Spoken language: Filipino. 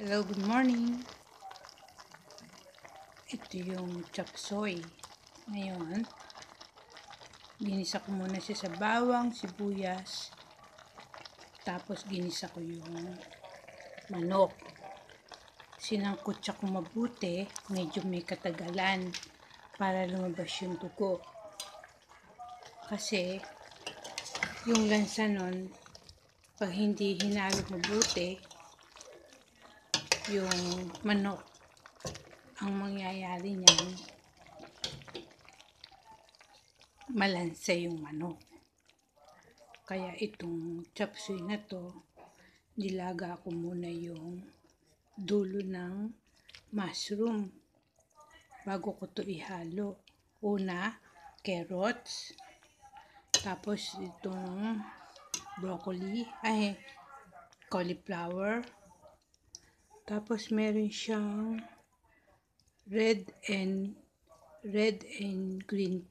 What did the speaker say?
Hello, good morning. Ito yung chop suey. Ngayon, ginisa ko muna siya sa bawang, sibuyas. Tapos ginisa ko yung manok. Sinangkot siya ko mabuti, medyo may katagalan para lumabas yung dugo. Kasi yung lansa nun, pag hindi hinalo mabuti, yung manok, ang mangyayari niyan, malansa yung manok. Kaya itong chop suey na to, nilaga ko muna yung dulo ng mushroom bago ko to ihalo. Una, carrots, tapos itong broccoli, cauliflower, tapos meron siyang red and green